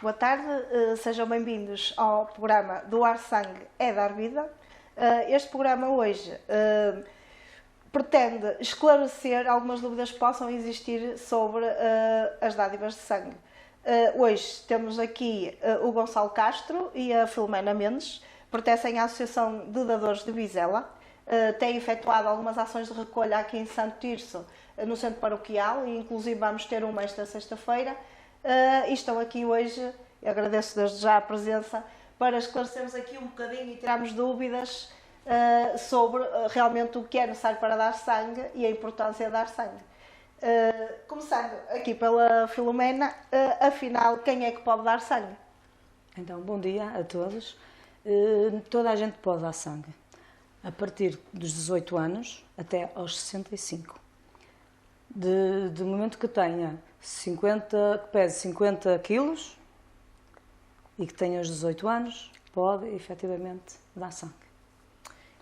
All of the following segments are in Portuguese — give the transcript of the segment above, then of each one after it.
Boa tarde, sejam bem-vindos ao programa Doar Sangue é Dar Vida. Este programa hoje pretende esclarecer algumas dúvidas que possam existir sobre as dádivas de sangue. Hoje temos aqui o Gonçalo Castro e a Filomena Mendes, pertencem à Associação de Dadores de Vizela, têm efetuado algumas ações de recolha aqui em Santo Tirso, no centro paroquial, e inclusive vamos ter uma esta sexta-feira. E estão aqui hoje, agradeço desde já a presença, para esclarecermos aqui um bocadinho e tirarmos dúvidas sobre realmente o que é necessário para dar sangue e a importância de dar sangue. Começando aqui pela Filomena, afinal, quem é que pode dar sangue? Então, bom dia a todos. Toda a gente pode dar sangue, a partir dos 18 anos até aos 65. De momento que tenha 50, que pese 50 quilos e que tenha os 18 anos, pode efetivamente dar sangue.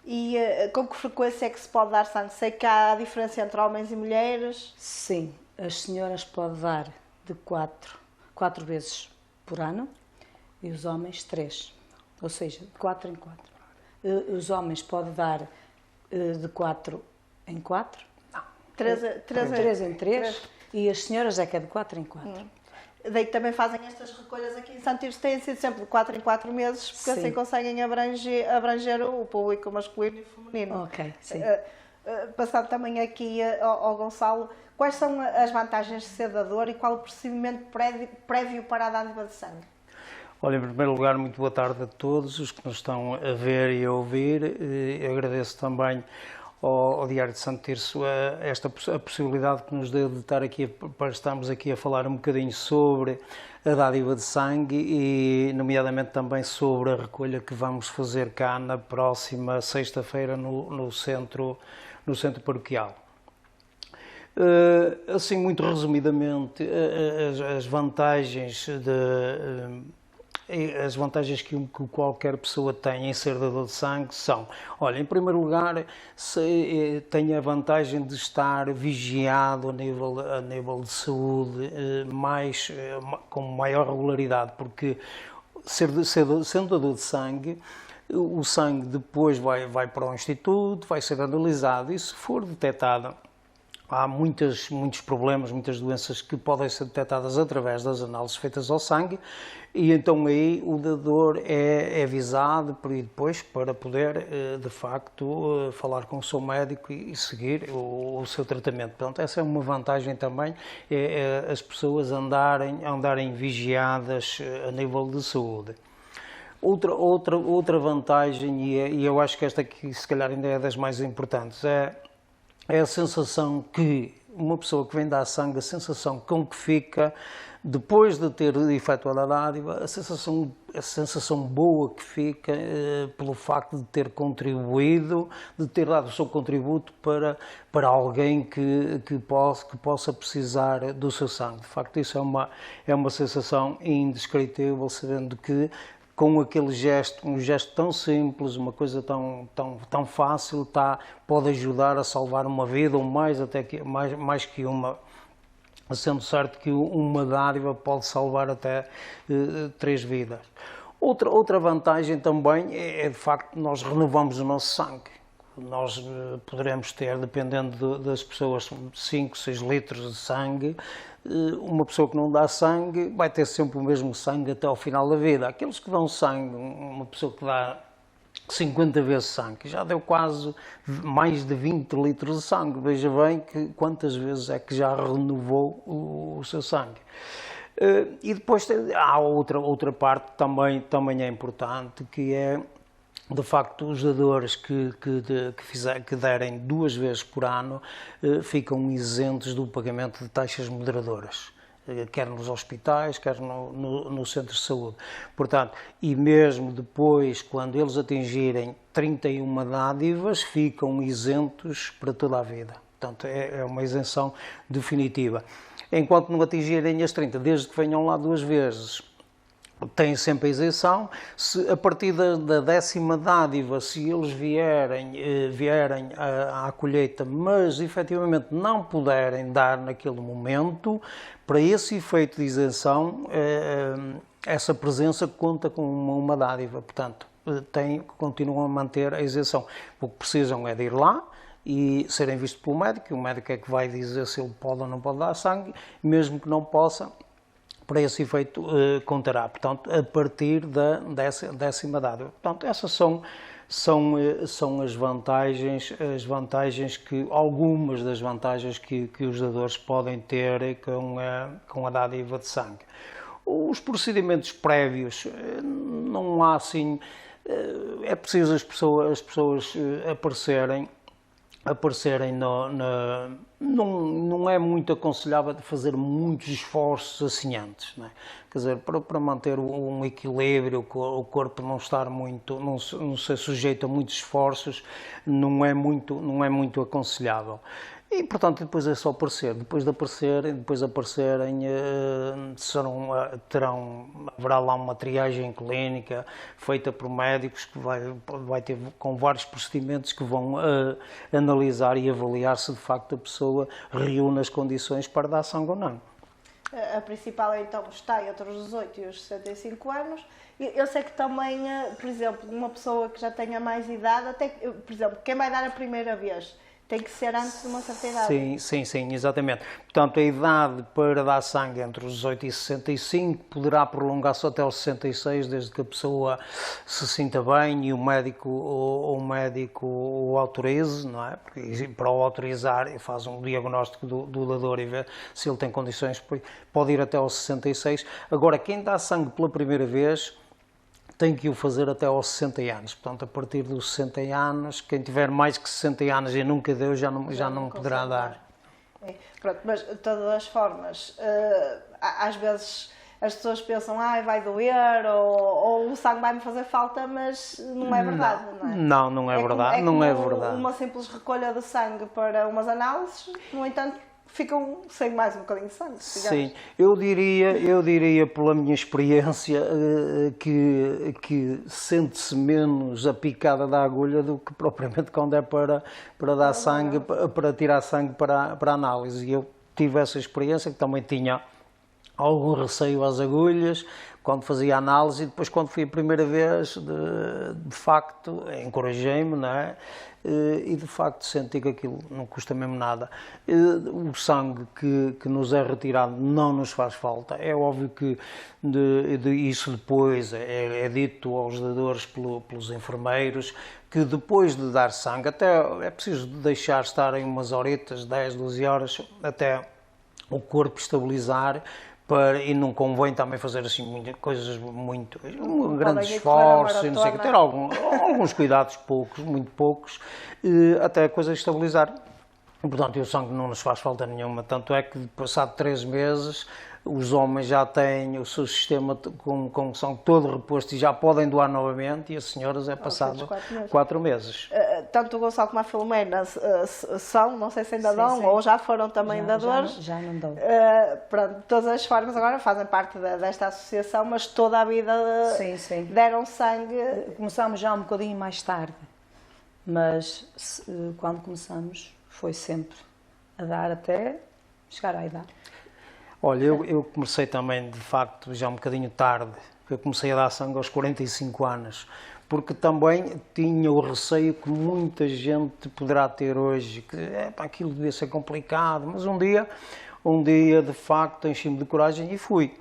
E com que frequência é que se pode dar sangue? Sei que há diferença entre homens e mulheres. Sim, as senhoras podem dar de 4 vezes por ano e os homens 3, ou seja, de 4 em 4. Os homens podem dar de 4 em 4. 3 em 3 e as senhoras é que é de 4 em 4. Daí que também fazem estas recolhas aqui em Santo Tirso, têm sido sempre de 4 em 4 meses, porque Sim. assim conseguem abranger o público masculino e feminino. Ok, sim. Passando também aqui ao Gonçalo, quais são as vantagens de ser dador e qual o procedimento prévio para a dádiva de sangue? Olha, em primeiro lugar, muito boa tarde a todos os que nos estão a ver e a ouvir. Agradeço também ao Diário de Santo Tirso a possibilidade que nos deu de estar aqui, para estarmos aqui a falar um bocadinho sobre a dádiva de sangue e, nomeadamente, também sobre a recolha que vamos fazer cá na próxima sexta-feira no centro paroquial. Assim, muito resumidamente, as vantagens que qualquer pessoa tem em ser dador de sangue são, olha, em primeiro lugar, tem a vantagem de estar vigiado a nível de saúde com maior regularidade, porque sendo dador de sangue, o sangue depois vai para o instituto, vai ser analisado e, se for detectado, há muitos problemas, muitas doenças que podem ser detectadas através das análises feitas ao sangue, e então aí o dador é avisado depois para poder, de facto, falar com o seu médico e seguir o seu tratamento. Portanto, essa é uma vantagem também, as pessoas andarem vigiadas a nível de saúde. Outra vantagem, e eu acho que esta aqui se calhar ainda é das mais importantes, é a sensação que uma pessoa que vem dar sangue, a sensação com que fica depois de ter efetuado a dádiva, a sensação boa que fica pelo facto de ter contribuído, de ter dado o seu contributo para alguém que possa precisar do seu sangue. De facto, isso é uma sensação indescritível, sabendo que com aquele gesto, um gesto tão simples, uma coisa tão fácil, pode ajudar a salvar uma vida, ou mais que uma, sendo certo que uma dádiva pode salvar até 3 vidas. Outra vantagem também é de facto nós renovamos o nosso sangue. Nós poderemos ter, dependendo das pessoas, 5, 6 litros de sangue. Uma pessoa que não dá sangue vai ter sempre o mesmo sangue até ao final da vida. Aqueles que dão sangue, uma pessoa que dá 50 vezes sangue, já deu quase mais de 20 litros de sangue. Veja bem quantas vezes é que já renovou o seu sangue. E depois há outra parte também é importante, que é, de facto, os dadores que derem 2 vezes por ano ficam isentos do pagamento de taxas moderadoras, quer nos hospitais, quer no centro de saúde. Portanto, e mesmo depois, quando eles atingirem 31 dádivas, ficam isentos para toda a vida. Portanto, é uma isenção definitiva. Enquanto não atingirem as 30, desde que venham lá 2 vezes, têm sempre a isenção. A partir da 10ª dádiva, se eles vierem à colheita, mas efetivamente não puderem dar naquele momento, para esse efeito de isenção, essa presença conta com uma dádiva, portanto, continuam a manter a isenção. O que precisam é de ir lá e serem vistos pelo médico, e o médico é que vai dizer se ele pode ou não pode dar sangue, mesmo que não possa, para esse efeito contará, portanto, a partir da 10ª dádiva. Portanto, essas são as vantagens que, algumas das vantagens que os dadores podem ter com a dádiva de sangue. Os procedimentos prévios, não há assim, é preciso as pessoas aparecerem não é muito aconselhável fazer muitos esforços assim antes, não é? Quer dizer, para manter um equilíbrio, o corpo não estar muito, não ser sujeito a muitos esforços, não é muito aconselhável. E, portanto, depois é só aparecer. Depois aparecerem, haverá lá uma triagem clínica feita por médicos que vai ter com vários procedimentos que vão analisar e avaliar se de facto a pessoa reúne as condições para dar sangue ou não. A principal então está entre os 18 e os 65 anos. Eu sei que também, por exemplo, uma pessoa que já tenha mais idade, até, por exemplo, quem vai dar a primeira vez, tem que ser antes de uma certa idade. Sim, exatamente. Portanto, a idade para dar sangue entre os 18 e 65 poderá prolongar-se até aos 66, desde que a pessoa se sinta bem e o médico o autorize, não é? Porque para o autorizar, faz um diagnóstico do dador e vê se ele tem condições, pode ir até aos 66. Agora, quem dá sangue pela primeira vez tem que o fazer até aos 60 anos. Portanto, a partir dos 60 anos, quem tiver mais que 60 anos e nunca deu, já não poderá dar. Pronto, mas de todas as formas, às vezes as pessoas pensam, vai doer, ou o sangue vai-me fazer falta, mas não é verdade, não é? Não é verdade, não é verdade. Uma simples recolha de sangue para umas análises, no entanto, ficam sem mais um bocadinho de sangue. Sim, eu diria pela minha experiência que sente-se menos a picada da agulha do que propriamente quando é para dar sangue, para tirar sangue para a análise. E eu tive essa experiência, que também tinha algum receio às agulhas quando fazia a análise, e depois quando fui a primeira vez, de facto, encorajei-me, não é? E de facto senti que aquilo não custa mesmo nada. O sangue que nos é retirado não nos faz falta. É óbvio que isso depois é dito aos dadores pelos enfermeiros, que depois de dar sangue, até é preciso deixar estar em umas horitas, 10, 12 horas, até o corpo estabilizar, e não convém também fazer assim coisas muito grandes esforços, não sei, ter alguns cuidados muito poucos, até a coisa estabilizar. E, portanto, o sangue não nos faz falta nenhuma, tanto é que passado 3 meses os homens já têm o seu sistema com o sangue todo reposto e já podem doar novamente, e as senhoras é passado 4 meses. Tanto o Gonçalo como a Filomena são, não sei se ainda dão, ou já foram também dadores. Já não dão. Pronto, de todas as formas agora fazem parte desta associação, mas toda a vida deram sangue. Começámos já um bocadinho mais tarde, mas quando começamos foi sempre a dar até chegar à idade. Olha, eu comecei também, de facto, já um bocadinho tarde. Eu comecei a dar sangue aos 45 anos, porque também tinha o receio que muita gente poderá ter hoje, que aquilo devia ser complicado, mas um dia de facto, enchi-me de coragem e fui.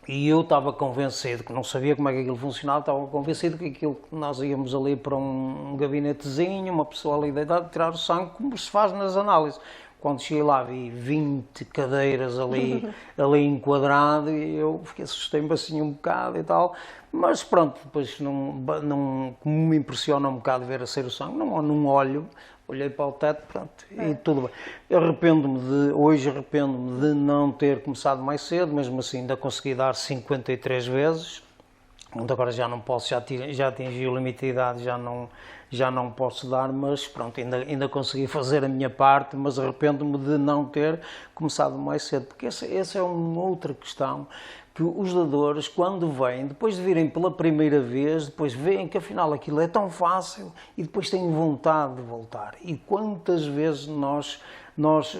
E eu estava convencido, que não sabia como é que aquilo funcionava, estava convencido que aquilo que nós íamos ali para um gabinetezinho, uma pessoa ali deitada, tirar o sangue, como se faz nas análises. Quando cheguei lá vi 20 cadeiras ali enquadrado e eu assustei-me assim um bocado e tal, mas pronto, depois como me impressiona um bocado ver a sair o sangue, não olho, olhei para o teto, pronto, e tudo bem. Hoje arrependo-me de não ter começado mais cedo, mesmo assim ainda consegui dar 53 vezes, agora já não posso, já atingi o limite de idade, já não posso dar, mas pronto, ainda consegui fazer a minha parte, mas arrependo-me de não ter começado mais cedo, porque essa é uma outra questão, que os dadores, quando vêm, depois de virem pela primeira vez, depois veem que afinal aquilo é tão fácil e depois têm vontade de voltar. E quantas vezes nós nós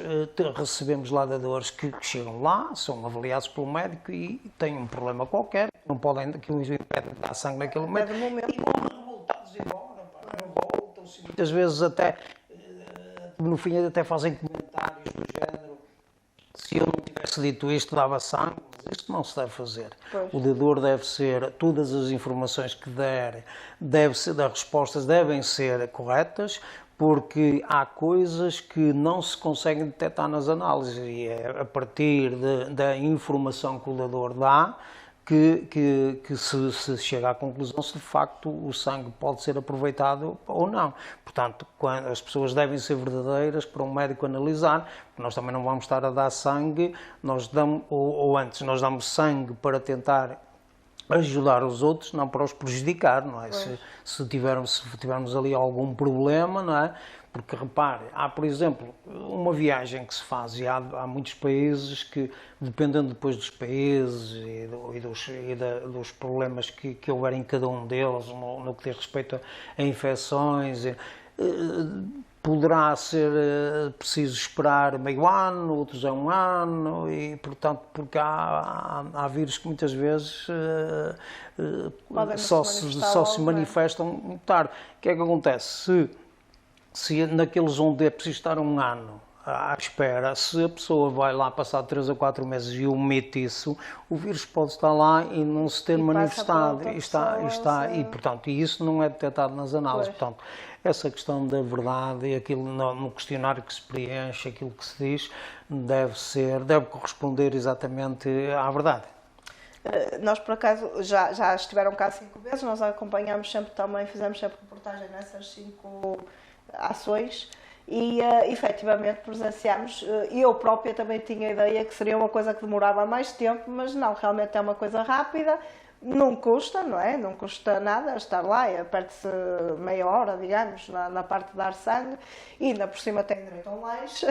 recebemos lá dadores que chegam lá, são avaliados pelo médico e têm um problema qualquer, não podem, que os impede de dar sangue naquele momento, e vão revoltados embora, pá, revoltam-se, muitas vezes até, no fim até fazem comentários do género, se eu não tivesse dito isto, dava sangue, mas isto não se deve fazer. Pois. O dador deve ser, todas as informações que der, das respostas devem ser corretas, porque há coisas que não se conseguem detectar nas análises e é a partir da informação que o dador dá que se chega à conclusão se de facto o sangue pode ser aproveitado ou não. Portanto, as pessoas devem ser verdadeiras para um médico analisar, porque nós também não vamos estar a dar sangue, nós damos, ou antes nós damos sangue para tentar ajudar os outros, não para os prejudicar, não é? Se tivermos ali algum problema, não é? Porque, repare, há, por exemplo, uma viagem que se faz e há muitos países que, dependendo depois dos países dos problemas que houver em cada um deles, no que diz respeito a infecções, poderá ser preciso esperar meio ano, outros é um ano, e, portanto, porque há vírus que muitas vezes só se manifestam muito tarde. O que é que acontece? Se naqueles onde é preciso estar um ano à espera, se a pessoa vai lá passar 3 a 4 meses e omite isso, o vírus pode estar lá e não se ter manifestado. E, portanto, isso não é detectado nas análises. Portanto, essa questão da verdade e aquilo no questionário que se preenche, aquilo que se diz, deve corresponder exatamente à verdade. Nós, por acaso, já estiveram cá 5 vezes, nós acompanhamos sempre também, fizemos sempre reportagem nessas 5 ações e efetivamente presenciámos. Eu própria também tinha a ideia que seria uma coisa que demorava mais tempo, mas não, realmente é uma coisa rápida, não custa, não é? Não custa nada estar lá, perde-se meia hora, digamos, na parte de dar sangue, e ainda por cima tem direito a um lanche,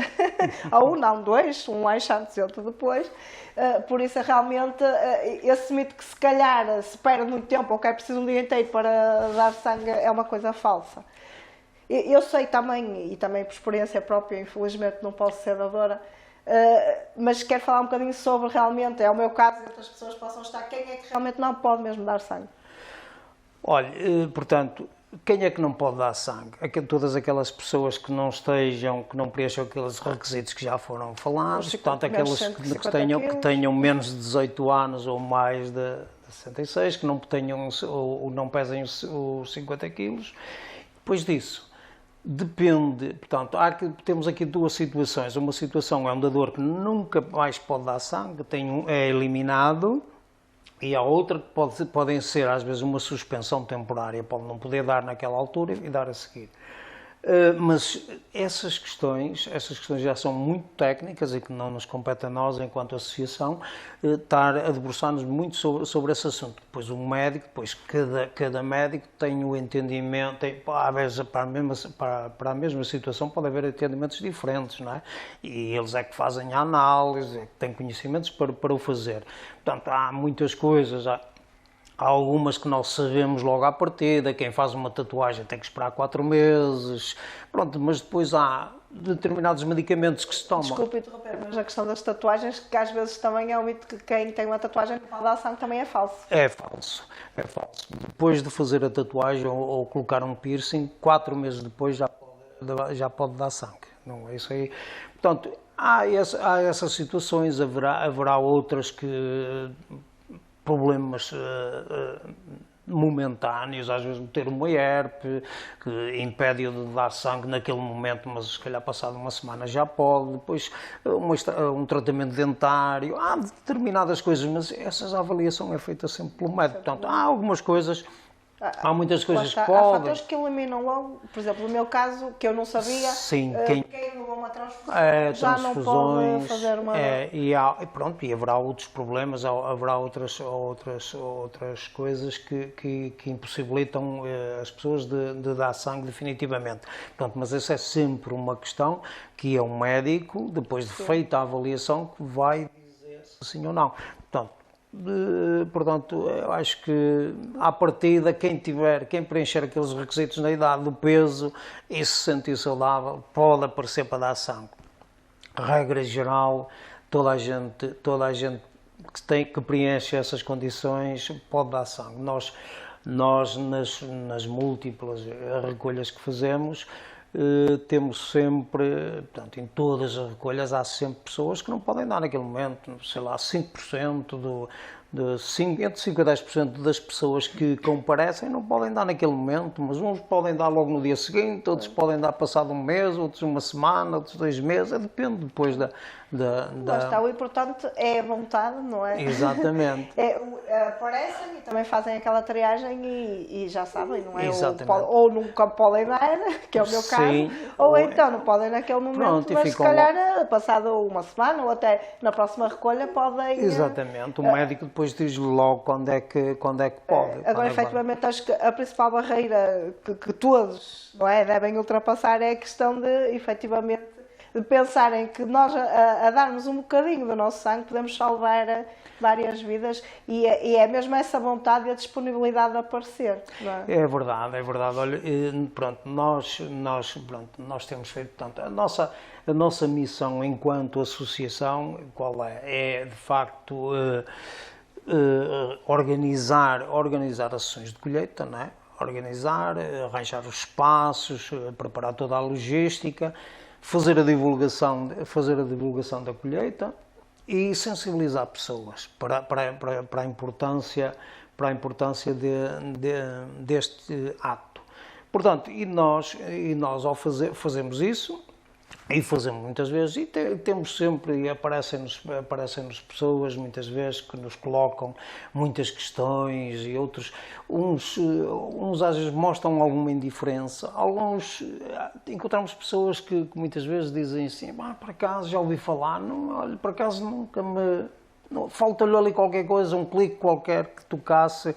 ou não, 2, um lanche antes e outro depois. Por isso, realmente, esse mito que se calhar se perde muito tempo ou que é preciso um dia inteiro para dar sangue é uma coisa falsa. Eu sei também, e também por experiência própria, infelizmente não posso ser dadora, mas quero falar um bocadinho sobre realmente, é o meu caso e outras pessoas possam estar, quem é que realmente não pode mesmo dar sangue? Olha, portanto, quem é que não pode dar sangue? Todas aquelas pessoas que não preencham aqueles requisitos que já foram falados, portanto, aquelas que tenham menos de 18 anos ou mais de 66, que não tenham ou não pesem os 50 quilos. Depois disso, depende, portanto, temos aqui 2 situações. Uma situação é um dador que nunca mais pode dar sangue, é eliminado, e a outra que podem ser, às vezes, uma suspensão temporária, pode não poder dar naquela altura e dar a seguir. Mas essas questões já são muito técnicas e que não nos compete a nós, enquanto associação, estar a debruçar-nos muito sobre esse assunto. Depois o médico, cada médico tem o entendimento, às vezes para a mesma situação pode haver entendimentos diferentes, não é? E eles é que fazem a análise, é que têm conhecimentos para o fazer. Portanto, há muitas coisas. Há algumas que nós sabemos logo à partida, quem faz uma tatuagem tem que esperar 4 meses, pronto, mas depois há determinados medicamentos que se tomam. Desculpe interromper, mas a questão das tatuagens, que às vezes também é um mito que quem tem uma tatuagem não pode dar sangue, também é falso. É falso. Depois de fazer a tatuagem ou colocar um piercing, 4 meses depois já pode dar sangue, não é isso aí. Portanto, há essas situações, haverá outras que problemas momentâneos, às vezes ter uma herpes que impede-o de dar sangue naquele momento, mas se calhar passado uma semana já pode, depois um tratamento dentário, há determinadas coisas, mas essa avaliação é feita sempre pelo médico. Portanto, há algumas coisas, há muitas coisas que podem. Há fatores que eliminam logo, por exemplo, no meu caso, que eu não sabia, sim, quem levou uma transfusão já não pode fazer uma... E haverá outros problemas, haverá outras coisas que impossibilitam as pessoas de dar sangue definitivamente. Portanto, mas essa é sempre uma questão que é um médico, depois de feita a avaliação, que vai dizer se sim ou não. Portanto, eu acho que à partida, quem preencher aqueles requisitos na idade, do peso e se sentir saudável, pode aparecer para dar sangue. regra geral, toda a gente que preenche essas condições pode dar sangue. Nós nas múltiplas recolhas que fazemos, temos sempre, portanto, em todas as recolhas há sempre pessoas que não podem dar naquele momento, sei lá, 5% entre 5% a 10% das pessoas que comparecem não podem dar naquele momento, mas uns podem dar logo no dia seguinte, outros podem dar passado um mês, outros uma semana, outros 2 meses, depende depois da... Lá está, o importante é a vontade, não é? Exatamente. Aparecem e também fazem aquela triagem e já sabem, não é? Exatamente. Ou nunca podem dar, que é o meu caso, Sim. ou então não podem naquele momento, Pronto, mas se calhar passado uma semana ou até na próxima recolha podem... Exatamente, o médico depois diz logo quando é que pode. Agora, efetivamente, acho que a principal barreira que todos, não é, devem ultrapassar é a questão de, efetivamente, de pensarem que nós, a darmos um bocadinho do nosso sangue, podemos salvar várias vidas e é mesmo essa vontade e a disponibilidade de aparecer. Não é? É verdade. Olha, pronto, nós temos feito, portanto, a nossa missão enquanto associação, qual é? É, de facto, organizar as sessões de colheita, não é? Arranjar os espaços, preparar toda a logística, fazer a divulgação da colheita e sensibilizar pessoas para a importância deste ato. Portanto, e nós ao fazemos isso, e fazemos muitas vezes, e temos sempre, e aparecem-nos pessoas muitas vezes que nos colocam muitas questões e outros, uns às vezes mostram alguma indiferença, alguns encontramos pessoas que muitas vezes dizem assim, por acaso já ouvi falar, não, olha, por acaso nunca me... falta-lhe ali qualquer coisa, um clique qualquer que tocasse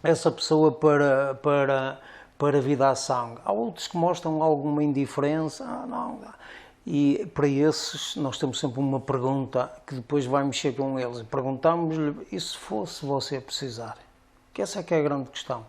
essa pessoa para vir dar sangue. Há outros que mostram alguma indiferença, não. E para esses nós temos sempre uma pergunta que depois vai mexer com eles. Perguntamos-lhe, e se fosse você precisar? Que essa é que é a grande questão.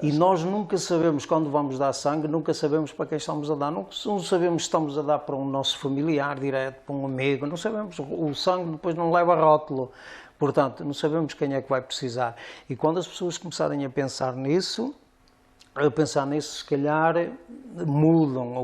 E nós nunca sabemos quando vamos dar sangue, nunca sabemos para quem estamos a dar. Não sabemos se estamos a dar para um nosso familiar direto, para um amigo, não sabemos. O sangue depois não leva rótulo. Portanto, não sabemos quem é que vai precisar. E quando as pessoas começarem a pensar nisso, se calhar mudam a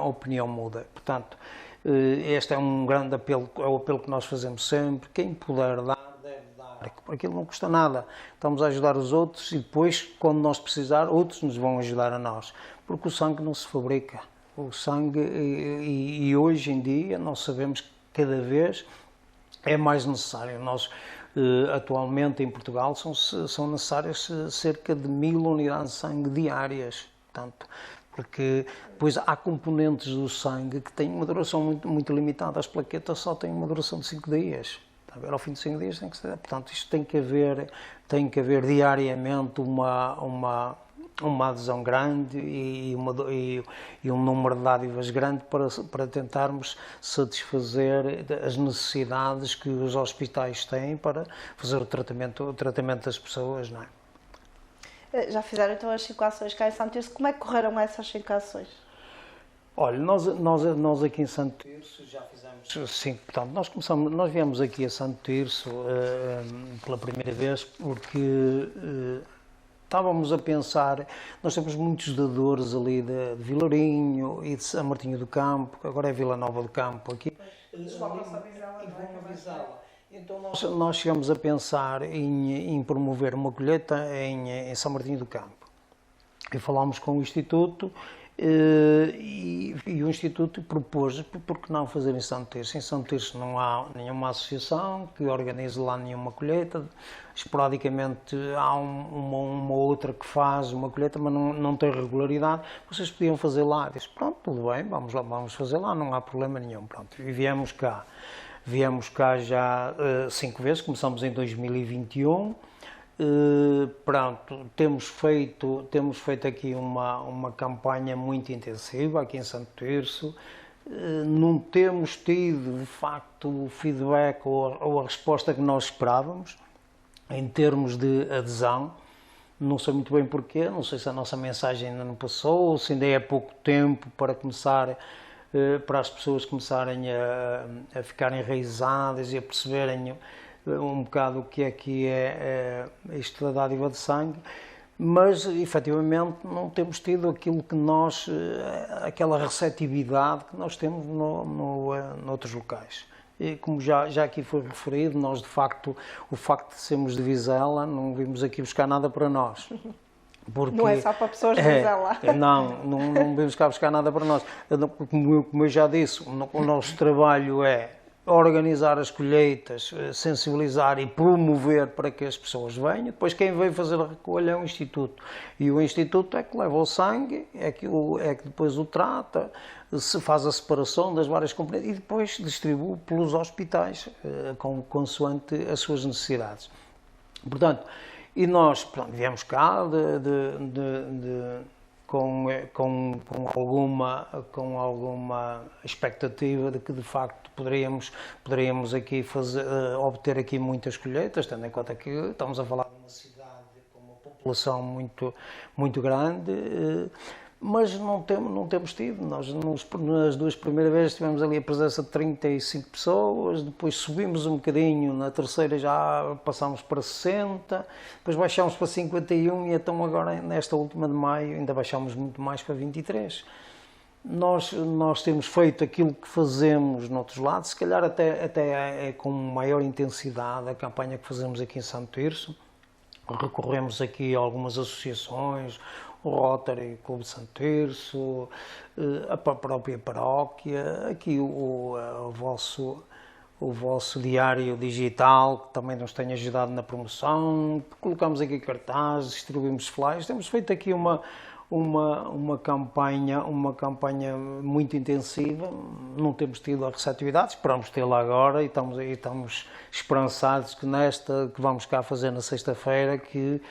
opinião muda. Portanto, este é um grande apelo, é o apelo que nós fazemos sempre. Quem puder dar, deve dar. Aquilo não custa nada. Estamos a ajudar os outros e depois, quando nós precisar, outros nos vão ajudar a nós. Porque o sangue não se fabrica. O sangue, e hoje em dia, nós sabemos que cada vez é mais necessário. Nós, atualmente em Portugal são necessárias cerca de 1000 unidades de sangue diárias, portanto, porque depois há componentes do sangue que têm uma duração muito limitada, as plaquetas só têm uma duração de 5 dias, ao fim de 5 dias tem que ser, portanto isto tem que haver diariamente uma adesão grande e um número de dádivas grande para tentarmos satisfazer as necessidades que os hospitais têm para fazer o tratamento das pessoas, não é? Já fizeram então as 5 ações cá em Santo Tirso, como é que correram essas 5 ações? Olha, nós aqui em Santo Tirso já fizemos 5, portanto, nós viemos aqui a Santo Tirso pela primeira vez porque estávamos a pensar, nós temos muitos dadores ali de Vilarinho e de São Martinho do Campo, agora é Vila Nova do Campo aqui. Então nós chegamos a pensar em promover uma colheita em São Martinho do Campo. E falámos com o Instituto e o Instituto propôs, por que não fazer em Santo Tirso? Em Santo Tirso não há nenhuma associação que organize lá nenhuma colheita, esporadicamente há uma outra que faz uma colheita, mas não tem regularidade, vocês podiam fazer lá. Disse, pronto, tudo bem, vamos lá, vamos fazer lá, não há problema nenhum. Pronto, e viemos cá já 5 vezes, começamos em 2021, pronto, temos feito aqui uma campanha muito intensiva aqui em Santo Tirso, não temos tido de facto o feedback ou a resposta que nós esperávamos em termos de adesão, não sei muito bem porquê, não sei se a nossa mensagem ainda não passou ou se ainda é pouco tempo para começar para as pessoas começarem a ficarem enraizadas e a perceberem um bocado o que é isto da dádiva de sangue, mas efetivamente não temos tido aquilo que nós, aquela receptividade que nós temos noutros locais. E como já aqui foi referido, nós de facto, o facto de sermos de Vizela, não vimos aqui buscar nada para nós. Porque, não é só para pessoas de Vizela. Não vimos cá buscar nada para nós. Como eu já disse, o nosso trabalho é organizar as colheitas, sensibilizar e promover para que as pessoas venham. Depois quem veio fazer a recolha é o Instituto. E o Instituto é que leva o sangue, é que depois o trata, se faz a separação das várias componentes e depois distribui pelos hospitais, consoante as suas necessidades. Portanto, e nós viemos cá com alguma expectativa de que de facto poderíamos aqui obter aqui muitas colheitas, tendo em conta que estamos a falar de uma cidade com uma população muito grande, mas não temos tido. Nós nas duas primeiras vezes tivemos ali a presença de 35 pessoas, depois subimos um bocadinho, na terceira já passámos para 60, depois baixámos para 51 e então agora nesta última de maio ainda baixámos muito mais para 23. Nós temos feito aquilo que fazemos noutros lados, se calhar até é com maior intensidade a campanha que fazemos aqui em Santo Tirso. Recorremos aqui a algumas associações, o Rotary Clube de Santo Tirso, a própria paróquia, aqui o vosso diário digital, que também nos tem ajudado na promoção, colocamos aqui cartazes, distribuímos flyers, temos feito aqui uma campanha muito intensiva, não temos tido a receptividade, esperamos tê-la agora e estamos esperançados que que vamos cá fazer na sexta-feira, que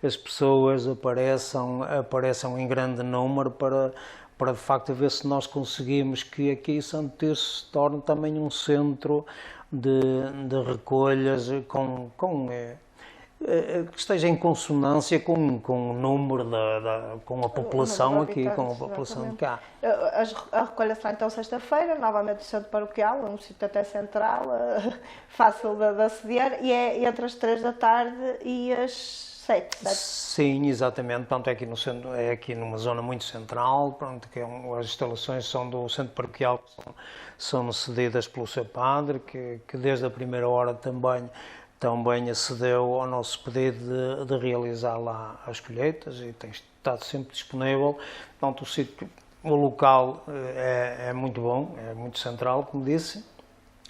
as pessoas apareçam em grande número para de facto ver se nós conseguimos que aqui Santo Tirso se torne também um centro de recolhas que esteja em consonância com o número com a população aqui, com a população de cá. A recolha será então sexta-feira, novamente no centro paroquial, um sítio até central, fácil de aceder, e é entre as 3 da tarde e as 7, certo? Sim, exatamente. Pronto, é aqui no centro, é aqui numa zona muito central, pronto, que as instalações são do centro paroquial, são cedidas pelo seu padre, que desde a primeira hora também acedeu ao nosso pedido de realizar lá as colheitas e tem estado sempre disponível. Portanto, o local é muito bom, é muito central, como disse,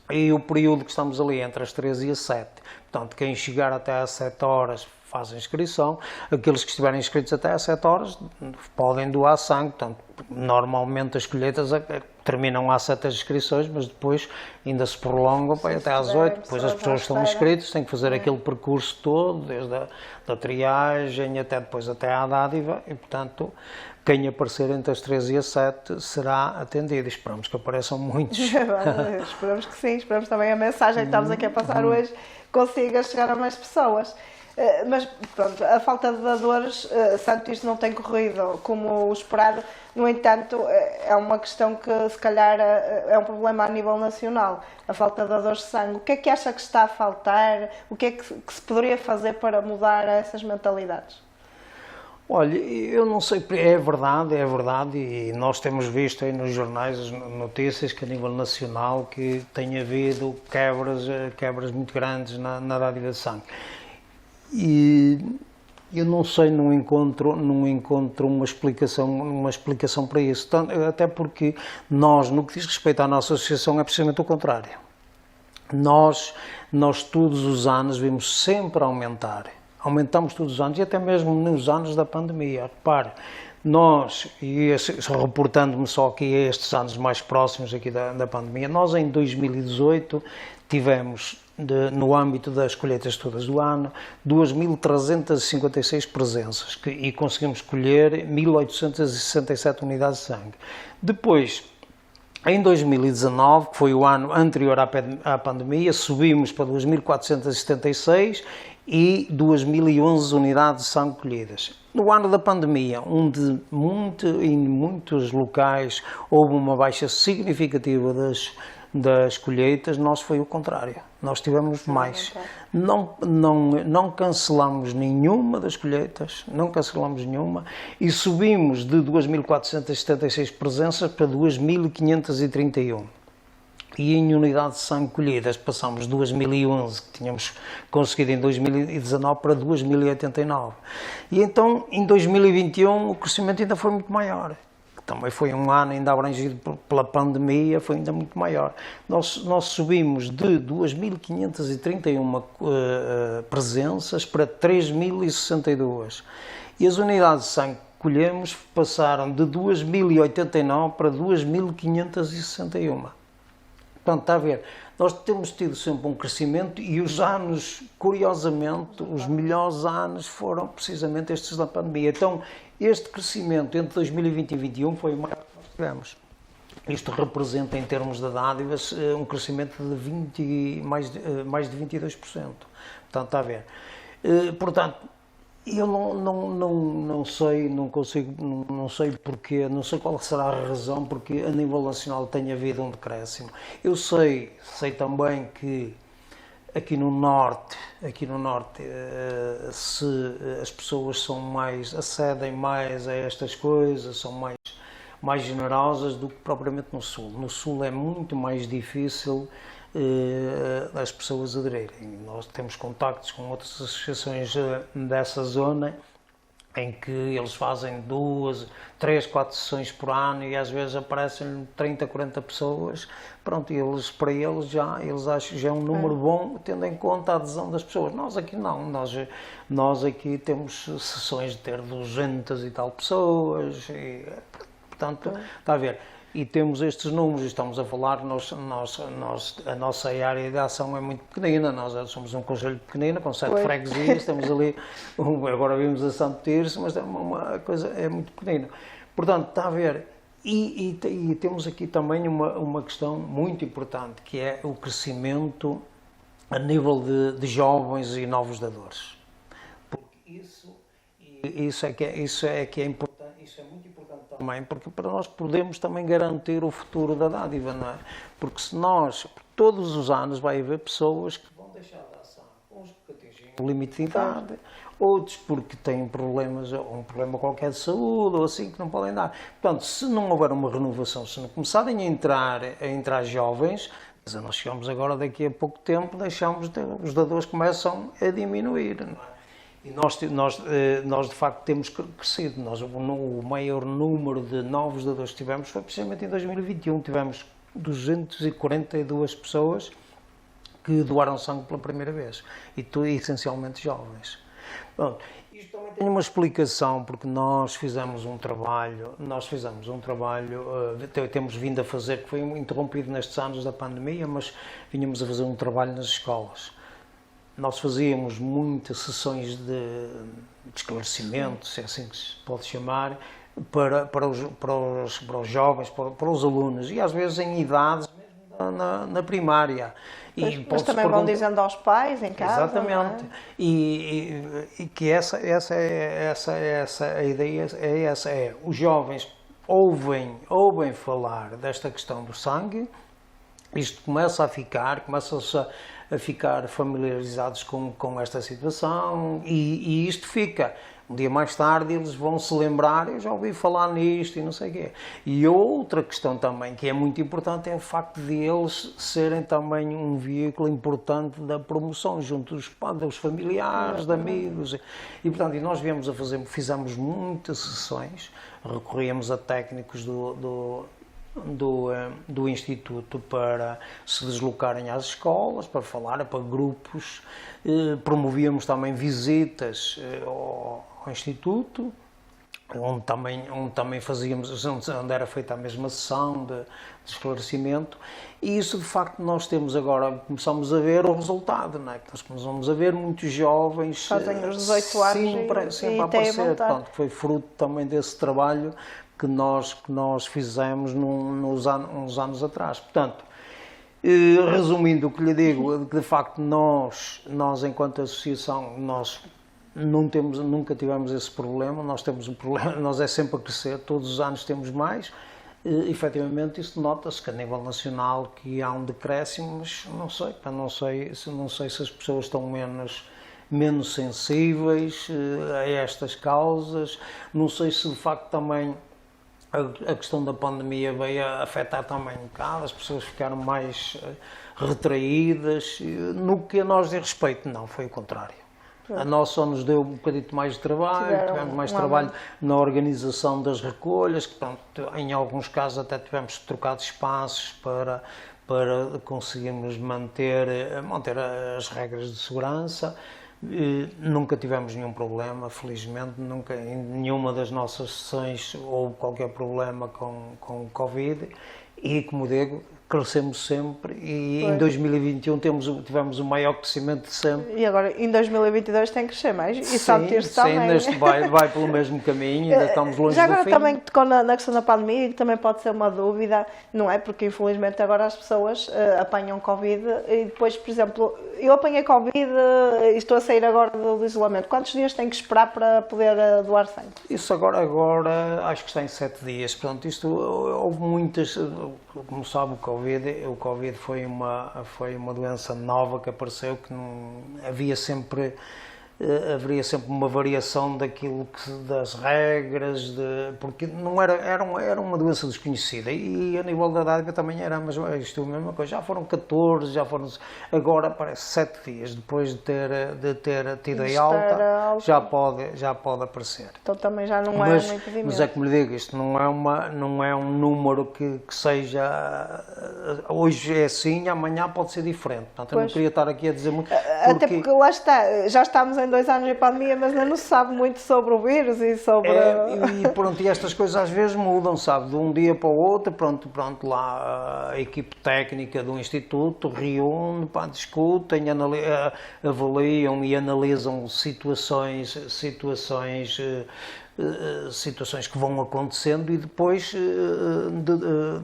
e o período que estamos ali entre as 3 e as 7. Portanto, quem chegar até às 7 horas faz a inscrição, aqueles que estiverem inscritos até às 7 horas podem doar sangue. Portanto, normalmente as colheitas terminam às 7 as inscrições, mas depois ainda se prolongam até às 8, depois as pessoas estão inscritas, têm que fazer aquele percurso todo, desde a triagem até à dádiva, e portanto quem aparecer entre as 3 e as 7 será atendido. Esperamos que apareçam muitos. Esperamos que sim, esperamos também a mensagem que estamos aqui a passar hoje consiga chegar a mais pessoas. Mas pronto, a falta de dadores, Santo Tirso não tem corrido como o esperado. No entanto, é uma questão que se calhar é um problema a nível nacional, a falta de dadores de sangue. O que é que acha que está a faltar? O que é que se poderia fazer para mudar essas mentalidades? Olha, eu não sei, é verdade, e nós temos visto aí nos jornais as notícias que a nível nacional que tem havido quebras muito grandes na dádiva de sangue. E eu não sei, não encontro uma explicação para isso, até porque nós, no que diz respeito à nossa associação, é precisamente o contrário. Nós todos os anos vimos sempre aumentar. Aumentamos todos os anos e até mesmo nos anos da pandemia. Repare, reportando-me só aqui a estes anos mais próximos aqui da pandemia, nós em 2018 tivemos, no âmbito das colheitas todas do ano, 2.356 presenças e conseguimos colher 1.867 unidades de sangue. Depois, em 2019, que foi o ano anterior à pandemia, subimos para 2.476 e 2.011 unidades de sangue colhidas. No ano da pandemia, onde em muitos locais houve uma baixa significativa das colheitas, nós foi o contrário. Nós tivemos mais. Não cancelamos nenhuma das colheitas, não cancelamos nenhuma, e subimos de 2.476 presenças para 2.531. E em unidade de sangue colhidas passamos de 2.011, que tínhamos conseguido em 2019, para 2.089. E então, em 2021, o crescimento ainda foi muito maior. Também foi um ano ainda abrangido pela pandemia, foi ainda muito maior. Nós subimos de 2.531 presenças para 3.062. E as unidades de sangue que colhemos passaram de 2.089 para 2.561. Portanto, está a ver, nós temos tido sempre um crescimento e os anos, curiosamente, os melhores anos foram precisamente estes da pandemia. Então, este crescimento entre 2020 e 2021 foi o maior que nós tivemos. Isto representa, em termos de dádivas, um crescimento de mais de 22%. Portanto, está a ver. Portanto, eu não sei, não sei porquê, não sei qual será a razão porque a nível nacional tem havido um decréscimo. Eu sei também que aqui no norte se as pessoas acedem mais a estas coisas, são mais generosas do que propriamente no sul. No sul é muito mais difícil as pessoas aderirem. Nós temos contactos com outras associações dessa zona em que eles fazem 2, 3, 4 sessões por ano e às vezes aparecem 30, 40 pessoas. Pronto, para eles já acham que já é um número bom, tendo em conta a adesão das pessoas. Nós aqui não, nós aqui temos sessões de ter 200 e tal pessoas, e, portanto, está a ver. E temos estes números, estamos a falar, a nossa área de ação é muito pequenina, nós somos um concelho pequenino, com 7 freguesias, estamos ali, agora vimos a Santo Tirso, mas é uma coisa, é muito pequenina. Portanto, está a ver, e temos aqui também uma questão muito importante, que é o crescimento a nível de jovens e novos dadores. Porque isso é que é importante. Isso é muito importante também, porque para nós podemos também garantir o futuro da dádiva, não é? Porque todos os anos vai haver pessoas que vão deixar de ação, uns porque atingem o limite de idade, outros porque têm problemas, um problema qualquer de saúde, ou assim, que não podem dar. Portanto, se não houver uma renovação, se não começarem a entrar jovens, nós chegamos agora, daqui a pouco tempo, os dadores começam a diminuir, não é? E nós de facto temos crescido. O maior número de novos dadores que tivemos foi precisamente em 2021. Tivemos 242 pessoas que doaram sangue pela primeira vez. E essencialmente jovens. Bom, isto também tem uma explicação, porque nós fizemos um trabalho, temos vindo a fazer, que foi interrompido nestes anos da pandemia, mas vínhamos a fazer um trabalho nas escolas. Nós fazíamos muitas sessões de esclarecimento, se é assim que se pode chamar, para os jovens, para os alunos, e às vezes em idades mesmo na primária. Mas também vão dizendo aos pais em casa. Exatamente. E que essa a ideia é essa, os jovens ouvem falar desta questão do sangue, isto começam a ficar familiarizados com esta situação e isto fica. Um dia mais tarde eles vão se lembrar, eu já ouvi falar nisto e não sei o quê. E outra questão também, que é muito importante, é o facto de eles serem também um veículo importante da promoção junto dos familiares, de amigos. E portanto, nós fizemos muitas sessões, recorríamos a técnicos do Instituto para se deslocarem às escolas, para falar, para grupos. Promovíamos também visitas ao Instituto, onde também fazíamos, onde era feita a mesma sessão de esclarecimento, e isso de facto nós temos agora, começamos a ver o resultado, não é? Nós começamos a ver muitos jovens fazem os 18 anos sempre a aparecer, portanto, foi fruto também desse trabalho que nós fizemos uns anos atrás. Portanto, resumindo o que lhe digo, de facto nós enquanto associação, nós nunca tivemos esse problema, nós temos um problema, nós é sempre a crescer, todos os anos temos mais. Efetivamente isso nota-se que a nível nacional que há um decréscimo, mas não sei se as pessoas estão menos sensíveis a estas causas, não sei se de facto também a questão da pandemia veio a afetar também um bocado, as pessoas ficaram mais retraídas, no que a nós diz respeito, não, foi o contrário. A nós só nos deu um bocadinho mais de trabalho, tivemos mais trabalho na organização das recolhas, que pronto, em alguns casos até tivemos de trocar de espaços para conseguirmos manter as regras de segurança. Nunca tivemos nenhum problema, felizmente, nunca em nenhuma das nossas sessões houve qualquer problema com o Covid e, como digo, crescemos sempre e em 2021 tivemos o maior crescimento de sempre. E agora em 2022 tem que crescer mais e sabe-se também. Sim, vai pelo mesmo caminho, ainda estamos longe já do agora fim. Também tocou na questão da pandemia, que também pode ser uma dúvida, não é? Porque infelizmente agora as pessoas apanham Covid e depois, por exemplo, eu apanhei Covid e estou a sair agora do isolamento. Quantos dias tenho que esperar para poder doar sangue? Isso agora acho que está em 7 dias. Portanto, isto houve muitas, como sabe, o Covid foi uma doença nova que apareceu, que não haveria sempre uma variação das regras, porque não era uma doença desconhecida e a nível da dádiva também era, mas isto é a mesma coisa, já foram 14, agora parece 7 dias, depois de ter tido a alta, já pode aparecer. Então também já não é um impedimento. Mas é como lhe digo, isto não é um número que seja, hoje é assim, amanhã pode ser diferente, portanto eu não queria estar aqui a dizer muito. Até porque lá está, já estamos em 2 anos de pandemia, mas ainda não se sabe muito sobre o vírus e sobre... E estas coisas às vezes mudam, sabe, de um dia para o outro, pronto, lá a equipe técnica do Instituto reúne, discutem, avaliam e analisam situações que vão acontecendo e depois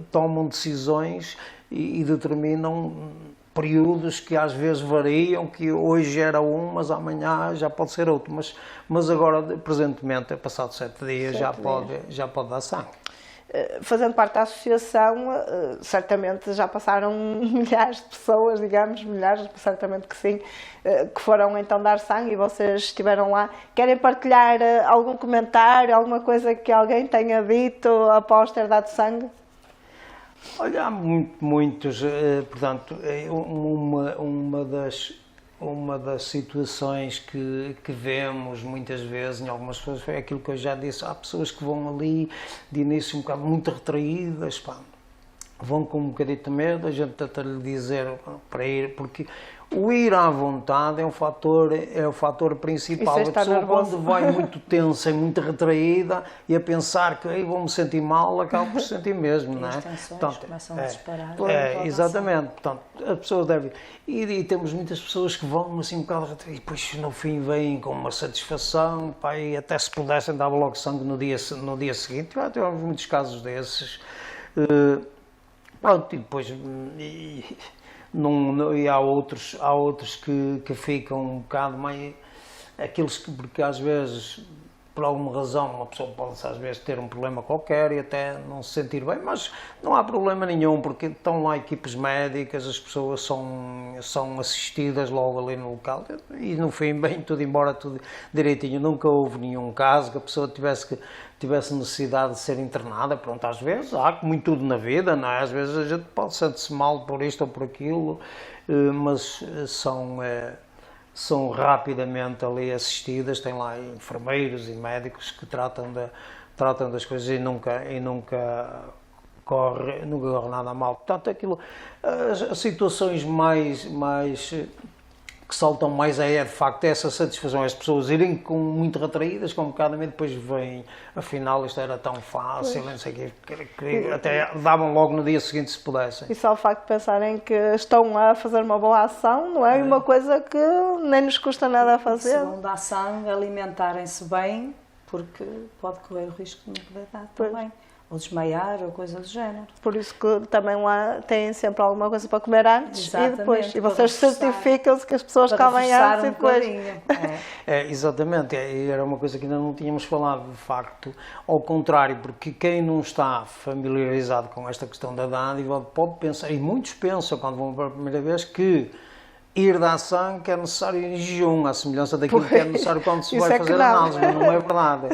tomam decisões e determinam períodos que às vezes variam, que hoje era um, mas amanhã já pode ser outro, mas agora, presentemente, passado 7 dias, já pode dar sangue. Fazendo parte da associação, certamente já passaram milhares de pessoas, digamos, milhares, certamente que sim, que foram então dar sangue e vocês estiveram lá. Querem partilhar algum comentário, alguma coisa que alguém tenha dito após ter dado sangue? Olha, há muitos, portanto, uma das situações que vemos muitas vezes em algumas pessoas foi aquilo que eu já disse, há pessoas que vão ali de início um bocado muito retraídas, vão com um bocadinho de medo, a gente tenta-lhe dizer para ir, porque o ir à vontade é o fator principal. A pessoa quando vai muito tensa e muito retraída e a pensar que vou-me sentir mal, acaba por se sentir mesmo, não é? Portanto, começam a disparar. Exatamente. Portanto, a pessoa deve... E temos muitas pessoas que vão assim um bocado retraídas e depois no fim vêm com uma satisfação, e até se pudessem dava logo sangue no dia seguinte. Já tivemos muitos casos desses. Pronto, e depois... E há outros que ficam um bocado mais... porque às vezes, por alguma razão, uma pessoa pode às vezes ter um problema qualquer e até não se sentir bem, mas não há problema nenhum, porque estão lá equipes médicas, as pessoas são assistidas logo ali no local e no fim, bem, tudo embora, tudo direitinho. Nunca houve nenhum caso que a pessoa tivesse necessidade de ser internada. Pronto, às vezes há, como em tudo na vida, não é? Às vezes a gente pode sentir-se mal por isto ou por aquilo, mas são rapidamente ali assistidas, tem lá enfermeiros e médicos que tratam das coisas e nunca corre nada mal. Portanto, as situações mais que saltam mais é de facto essa satisfação, as pessoas irem com muito retraídas, com um bocado de medo, depois vêm, afinal isto era tão fácil, não sei o quê, até davam logo no dia seguinte se pudessem. E só o facto de pensarem que estão a fazer uma boa ação, não é? Uma coisa que nem nos custa nada a fazer. Segunda ação, alimentarem-se bem, porque pode correr o risco de não poder dar também. ou desmaiar, ou coisa do género. Por isso que também lá têm sempre alguma coisa para comer antes e depois. E vocês certificam-se que as pessoas comem antes e depois. Exatamente, era uma coisa que ainda não tínhamos falado, de facto, ao contrário, porque quem não está familiarizado com esta questão da dádiva pode pensar, e muitos pensam quando vão pela primeira vez, que ir dar sangue é necessário em jejum, à semelhança daquilo que é necessário quando se vai fazer análise, mas não é verdade.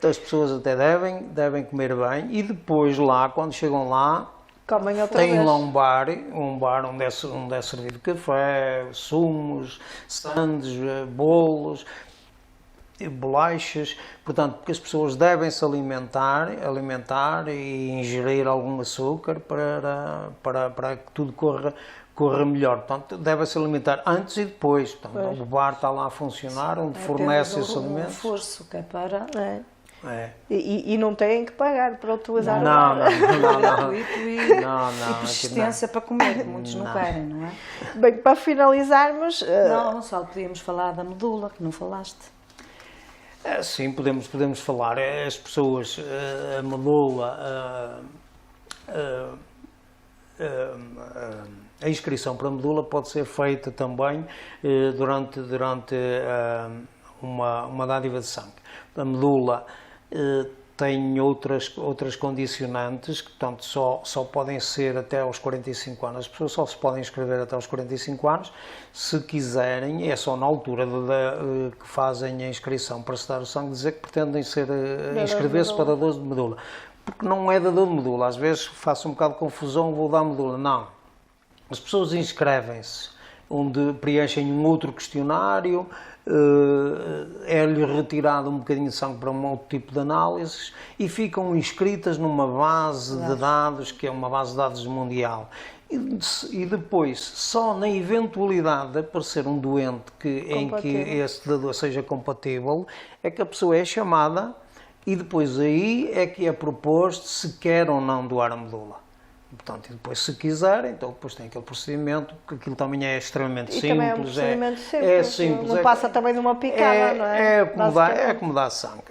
As pessoas até devem comer bem e depois lá, quando chegam lá, tem lá um bar onde é servido café, sumos, sandes, bolos, bolachas, portanto, porque as pessoas devem se alimentar e ingerir algum açúcar para que tudo corra melhor. Portanto, deve-se alimentar antes e depois. Portanto, o bar está lá a funcionar, onde fornece esses alimentos. Reforço, que é para... E não têm que pagar para utilizar o bar. Não. E persistência para comer, muitos não querem, não é? Bem, para finalizarmos... Não, só podíamos falar da medula, que não falaste. Sim, podemos falar. As pessoas, a medula... a inscrição para a medula pode ser feita também durante uma dádiva de sangue. A medula tem outras condicionantes que, portanto, só podem ser até aos 45 anos. As pessoas só se podem inscrever até aos 45 anos. Se quiserem, é só na altura que fazem a inscrição para se dar o sangue, dizer que pretendem inscrever-se para dadores de medula. Porque não é dador de medula. Às vezes faço um bocado de confusão, vou dar medula. Não. As pessoas inscrevem-se, onde preenchem um outro questionário, é-lhe retirado um bocadinho de sangue para um outro tipo de análises e ficam inscritas numa base de dados, que é uma base de dados mundial. E depois, só na eventualidade de aparecer um doente em que esse dador seja compatível, é que a pessoa é chamada e depois aí é que é proposto se quer ou não doar a medula. Portanto, e depois, se quiser, então depois tem aquele procedimento, que aquilo também é extremamente simples. Também é um procedimento simples. Não passa também de uma picada, não é? É como dar sangue.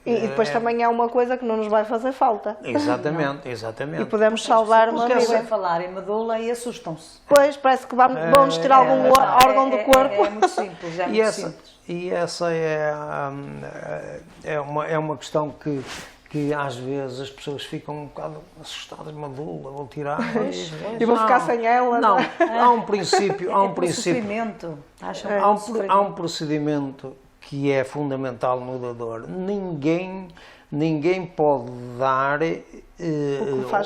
E depois também é uma coisa que não nos vai fazer falta. Exatamente. E podemos salvar uma vida. Porque falar em medula e assustam-se. Pois, parece que vamos tirar algum órgão do corpo. É muito simples, simples. E essa é uma questão que às vezes as pessoas ficam um bocado assustadas, medula, vou tirar. E vou ficar sem ela. Não, há um princípio. Há um procedimento que é fundamental no dador. Ninguém pode dar,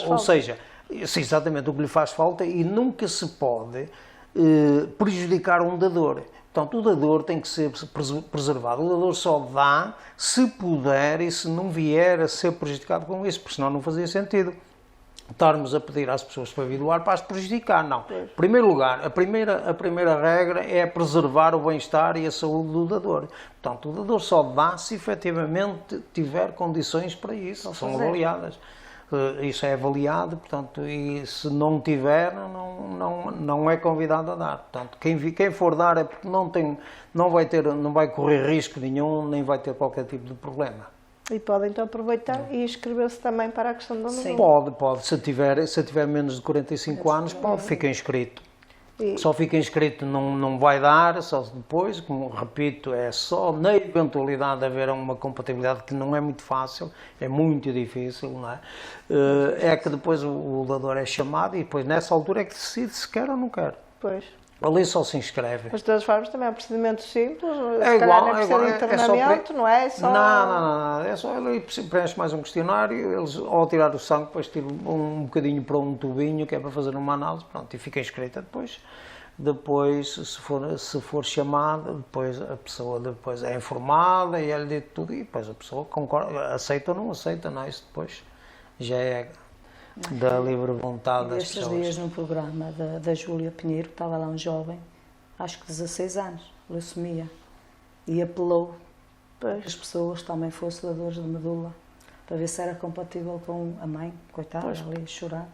ou seja, exatamente o que lhe faz falta, e nunca se pode prejudicar um dador. Portanto, o dador tem que ser preservado. O dador só dá se puder e se não vier a ser prejudicado com isso, porque senão não fazia sentido estarmos a pedir às pessoas para vir doar para as prejudicar. Não. Em primeiro lugar, a primeira regra é preservar o bem-estar e a saúde do dador. Portanto, o dador só dá se efetivamente tiver condições para isso. São avaliadas. Isso é avaliado, portanto, e se não tiver, não é convidado a dar. Portanto, quem for dar é porque não vai correr risco nenhum, nem vai ter qualquer tipo de problema. E pode então aproveitar e inscrever-se também para a questão da medula. Pode. Se tiver menos de 45 anos, fica inscrito. Só fica inscrito, não vai dar, só depois, como repito, é só na eventualidade de haver uma compatibilidade que não é muito fácil, é muito difícil, não é? É que depois o dador é chamado e depois nessa altura é que decide se quer ou não quer. Pois. Ali só se inscreve. Mas de todas formas também é um procedimento simples, se calhar não precisa de internamento, não é? Não, é só ele preenche mais um questionário, eles ao tirar o sangue depois tiram um bocadinho para um tubinho que é para fazer uma análise, pronto, e fica inscrita depois se for chamada, depois a pessoa depois é informada e ele diz tudo e depois a pessoa concorda, aceita ou não aceita, não é? Isso depois já é da livre vontade das pessoas. Estes dias no programa da Júlia Pinheiro, estava lá um jovem, acho que 16 anos, leucemia, e apelou para que as pessoas também fossem dadores de medula, para ver se era compatível com a mãe, coitada, ali a chorar,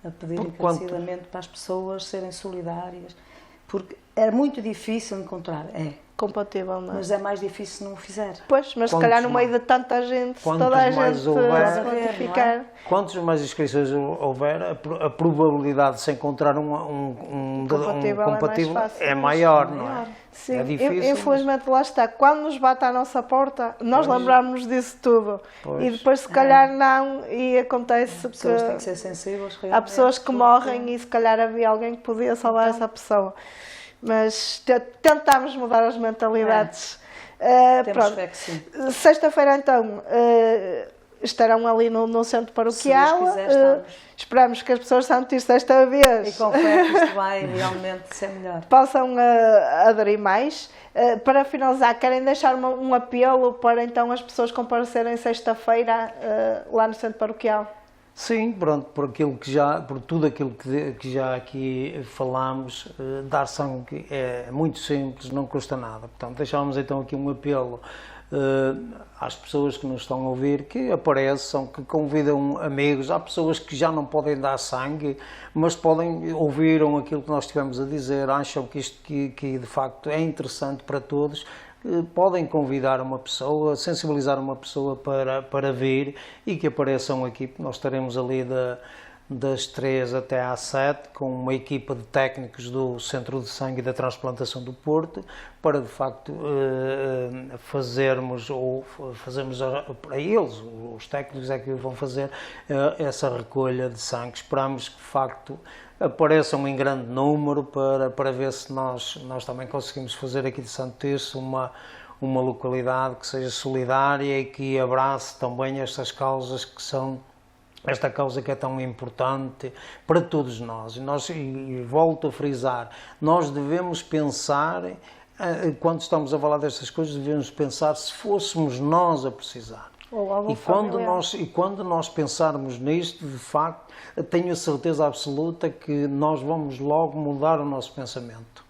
a pedir encarecidamente para as pessoas serem solidárias, porque era muito difícil encontrar, compatível, não é? Mas é mais difícil se não o fizer. Pois, mas se Quantos calhar no meio mais- de tanta gente, se quantos toda a mais gente houver- se quantificar. Quantas mais inscrições houver, a probabilidade de se encontrar um Compatível é mais compatível fácil. é maior, não é? Sim, É difícil. infelizmente lá está. Quando nos bate à nossa porta, nós lembramos disso tudo. Pois. E depois, se calhar, não, e acontece As pessoas têm que que ser sensíveis realmente. há pessoas que porque- morrem e se calhar havia alguém que podia salvar essa pessoa. Mas tentámos mudar as mentalidades. Temos Pronto. fé que sim. Sexta-feira, então, estarão ali no centro paroquial. quiser, estamos. Esperamos que as pessoas santistas desta E vez com fé que isto vai realmente ser melhor. possam aderir mais. Para finalizar, querem deixar um apelo para então as pessoas comparecerem sexta-feira lá no centro paroquial? Sim, pronto, por tudo aquilo que já aqui falámos, dar sangue é muito simples, não custa nada. Portanto, deixámos então aqui um apelo às pessoas que nos estão a ouvir, que apareçam, que convidam amigos. Há pessoas que já não podem dar sangue, mas ouviram aquilo que nós estivemos a dizer, acham que isto que de facto é interessante para todos. Podem convidar uma pessoa, sensibilizar uma pessoa para vir e que apareçam aqui, porque nós estaremos ali das 3 até às 7 com uma equipa de técnicos do Centro de Sangue e da Transplantação do Porto para de facto fazermos para eles, os técnicos é que vão fazer essa recolha de sangue. Esperamos que de facto apareçam em grande número para ver se nós também conseguimos fazer aqui de Santo Tirso uma localidade que seja solidária e que abrace também estas causas esta causa que é tão importante para todos nós. E volto a frisar, nós devemos pensar, quando estamos a falar destas coisas, devemos pensar se fôssemos nós a precisar. Ou algum Quando nós pensarmos nisto, de facto, tenho a certeza absoluta que nós vamos logo mudar o nosso pensamento.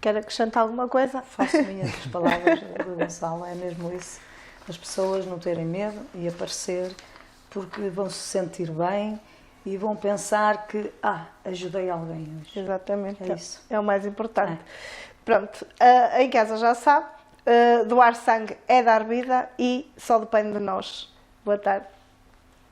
Quer acrescentar alguma coisa? Faço minhas as palavras do Gonçalo, é mesmo isso. As pessoas não terem medo e aparecer, porque vão se sentir bem e vão pensar que, ajudei alguém hoje. Exatamente, É isso. é o mais importante. Pronto, em casa já sabe, doar sangue é dar vida e só depende de nós. Boa tarde.